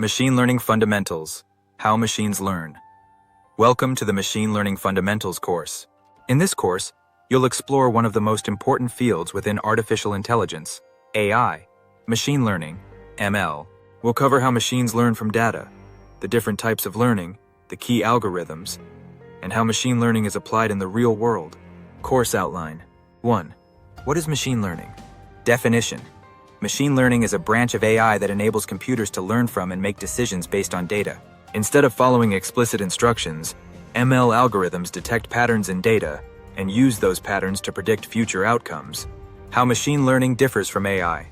Machine Learning Fundamentals: How Machines Learn. Welcome to the Machine Learning Fundamentals course. In this course, you'll explore one of the most important fields within artificial intelligence, AI. Machine learning, ML, will cover how machines learn from data, the different types of learning, the key algorithms, and how machine learning is applied in the real world. Course outline. 1. What is machine learning? Definition. Machine learning is a branch of AI that enables computers to learn from and make decisions based on data. Instead of following explicit instructions, ML algorithms detect patterns in data and use those patterns to predict future outcomes. How machine learning differs from AI.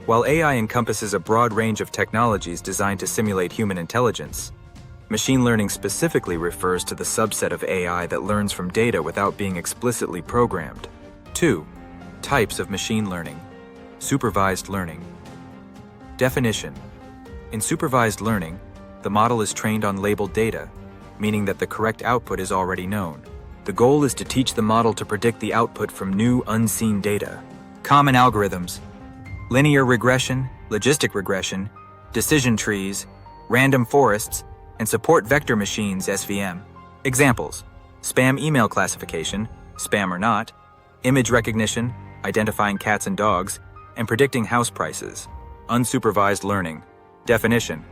While AI encompasses a broad range of technologies designed to simulate human intelligence, machine learning specifically refers to the subset of AI that learns from data without being explicitly programmed. 2. Types of machine learning. Supervised learning. Definition. In supervised learning, the model is trained on labeled data, meaning that the correct output is already known. The goal is to teach the model to predict the output from new, unseen data. Common algorithms: linear regression, logistic regression, decision trees, random forests, and support vector machines (SVM). Examples: spam email classification, spam or not, image recognition, identifying cats and dogs, and predicting house prices. Unsupervised learning. Definition.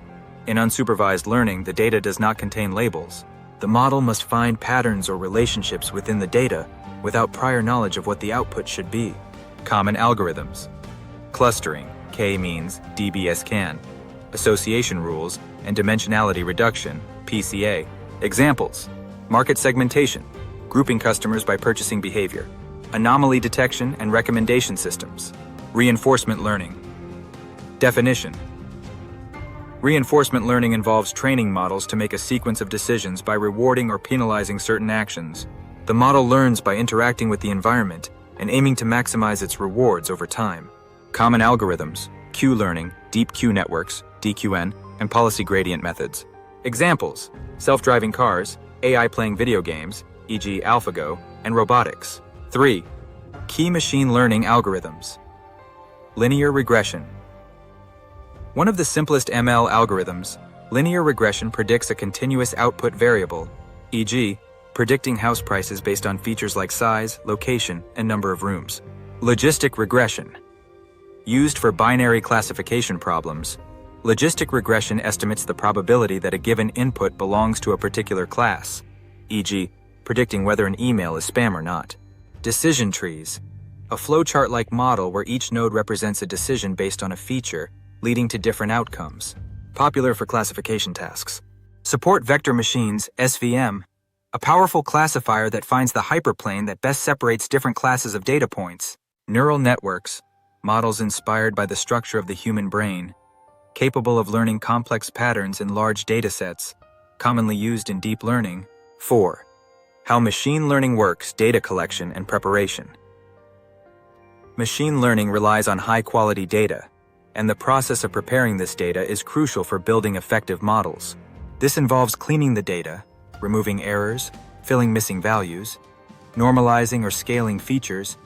In unsupervised learning, the data does not contain labels. The model must find patterns or relationships within the data without prior knowledge of what the output should be. Common algorithms. Clustering, K-means, DBS-can, association rules, and dimensionality reduction, PCA. Examples: market segmentation, grouping customers by purchasing behavior, anomaly detection and recommendation systems. Reinforcement learning. Definition. Reinforcement learning involves training models to make a sequence of decisions by rewarding or penalizing certain actions. The model learns by interacting with the environment and aiming to maximize its rewards over time. Common algorithms: Q-learning, deep Q networks, DQN, and policy gradient methods. Examples: self-driving cars, AI playing video games, e.g. AlphaGo, and robotics. 3. Key machine learning algorithms. Linear regression. One of the simplest ML algorithms, linear regression predicts a continuous output variable, e.g., predicting house prices based on features like size, location, and number of rooms. Logistic regression. Used for binary classification problems, logistic regression estimates the probability that a given input belongs to a particular class, e.g., predicting whether an email is spam or not. Decision trees. A flowchart-like model where each node represents a decision based on a feature, leading to different outcomes. Popular for classification tasks. Support vector machines, SVM, a powerful classifier that finds the hyperplane that best separates different classes of data points. Neural networks, models inspired by the structure of the human brain, capable of learning complex patterns in large datasets, commonly used in deep learning. 4. How machine learning works: data collection and preparation. Machine learning relies on high-quality data, and the process of preparing this data is crucial for building effective models. This involves cleaning the data, removing errors, filling missing values, normalizing or scaling features,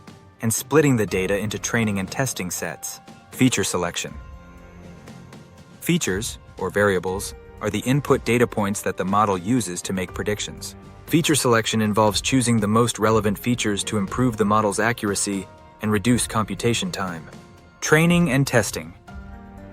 and splitting the data into training and testing sets. Feature selection. Features, or variables, are the input data points that the model uses to make predictions. Feature selection involves choosing the most relevant features to improve the model's accuracy and reduce computation time. Training and testing.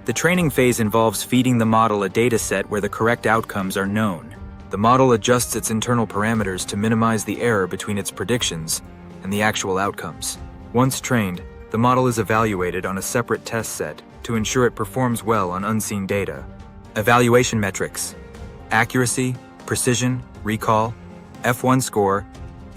The training phase involves feeding the model a data set where the correct outcomes are known. The model adjusts its internal parameters to minimize the error between its predictions and the actual outcomes. Once trained, the model is evaluated on a separate test set to ensure it performs well on unseen data. Evaluation metrics. Accuracy, precision, recall, F1 score,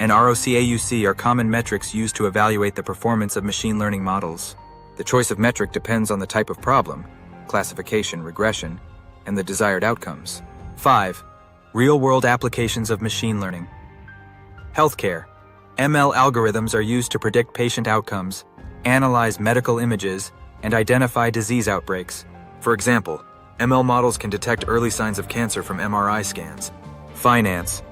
and ROCAUC are common metrics used to evaluate the performance of machine learning models. The choice of metric depends on the type of problem, classification, regression, and the desired outcomes. 5. Real-world applications of machine learning. Healthcare. ML algorithms are used to predict patient outcomes, analyze medical images, and identify disease outbreaks. For example, ML models can detect early signs of cancer from MRI scans. Finance.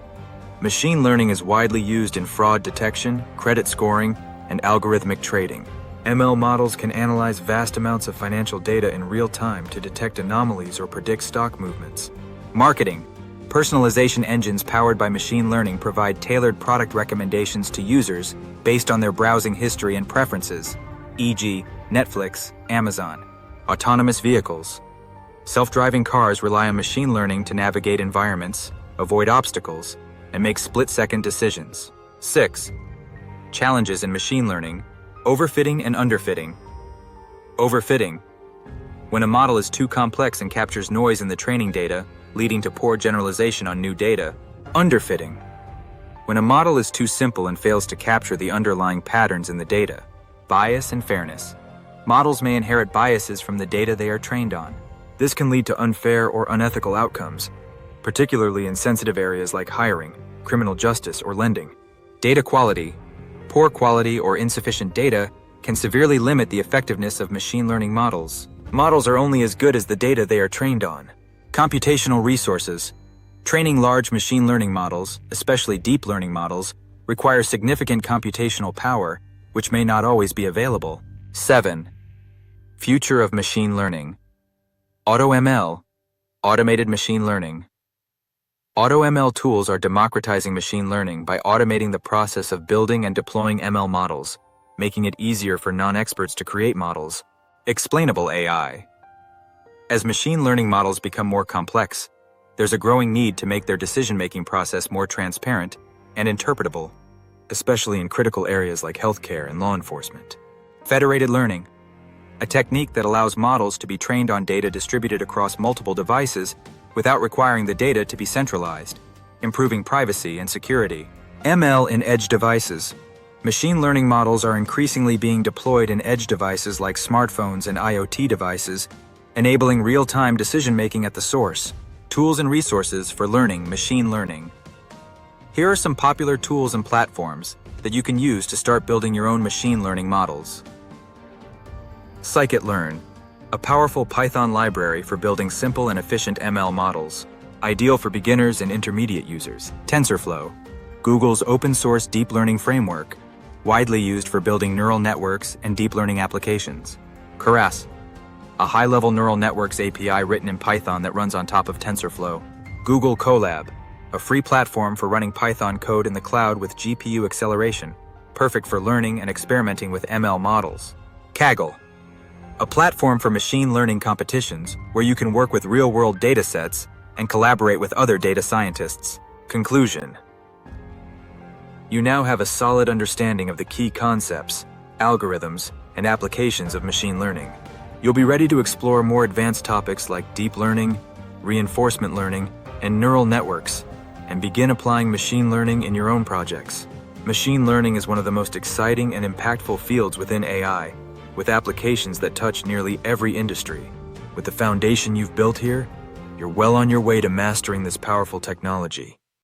Machine learning is widely used in fraud detection, credit scoring, and algorithmic trading. ML models can analyze vast amounts of financial data in real time to detect anomalies or predict stock movements. Marketing. Personalization engines powered by machine learning provide tailored product recommendations to users based on their browsing history and preferences, e.g., Netflix, Amazon. Autonomous vehicles. Self-driving cars rely on machine learning to navigate environments, avoid obstacles, and make split-second decisions. 6. Challenges in machine learning. Overfitting and underfitting. Overfitting. When a model is too complex and captures noise in the training data, leading to poor generalization on new data. Underfitting. When a model is too simple and fails to capture the underlying patterns in the data. Bias and fairness. Models may inherit biases from the data they are trained on. This can lead to unfair or unethical outcomes, particularly in sensitive areas like hiring, criminal justice, or lending. Data quality. Poor quality or insufficient data can severely limit the effectiveness of machine learning models. Models are only as good as the data they are trained on. Computational resources. Training large machine learning models, especially deep learning models, requires significant computational power, which may not always be available. 7. Future of machine learning. AutoML, automated machine learning. AutoML tools are democratizing machine learning by automating the process of building and deploying ML models, making it easier for non-experts to create models. Explainable AI. As machine learning models become more complex, there's a growing need to make their decision-making process more transparent and interpretable, especially in critical areas like healthcare and law enforcement. Federated learning, a technique that allows models to be trained on data distributed across multiple devices without requiring the data to be centralized, improving privacy and security. ML in edge devices. Machine learning models are increasingly being deployed in edge devices like smartphones and IoT devices, enabling real-time decision-making at the source. Tools and resources for learning machine learning. Here are some popular tools and platforms that you can use to start building your own machine learning models. Scikit-learn, a powerful Python library for building simple and efficient ML models, ideal for beginners and intermediate users. TensorFlow, Google's open-source deep learning framework, widely used for building neural networks and deep learning applications. Keras, a high-level neural networks API written in Python that runs on top of TensorFlow. Google Colab, a free platform for running Python code in the cloud with GPU acceleration, perfect for learning and experimenting with ML models. Kaggle, a platform for machine learning competitions where you can work with real-world data sets and collaborate with other data scientists. Conclusion. You now have a solid understanding of the key concepts, algorithms, and applications of machine learning. You'll be ready to explore more advanced topics like deep learning, reinforcement learning, and neural networks, and begin applying machine learning in your own projects. Machine learning is one of the most exciting and impactful fields within AI, with applications that touch nearly every industry. With the foundation you've built here, you're well on your way to mastering this powerful technology.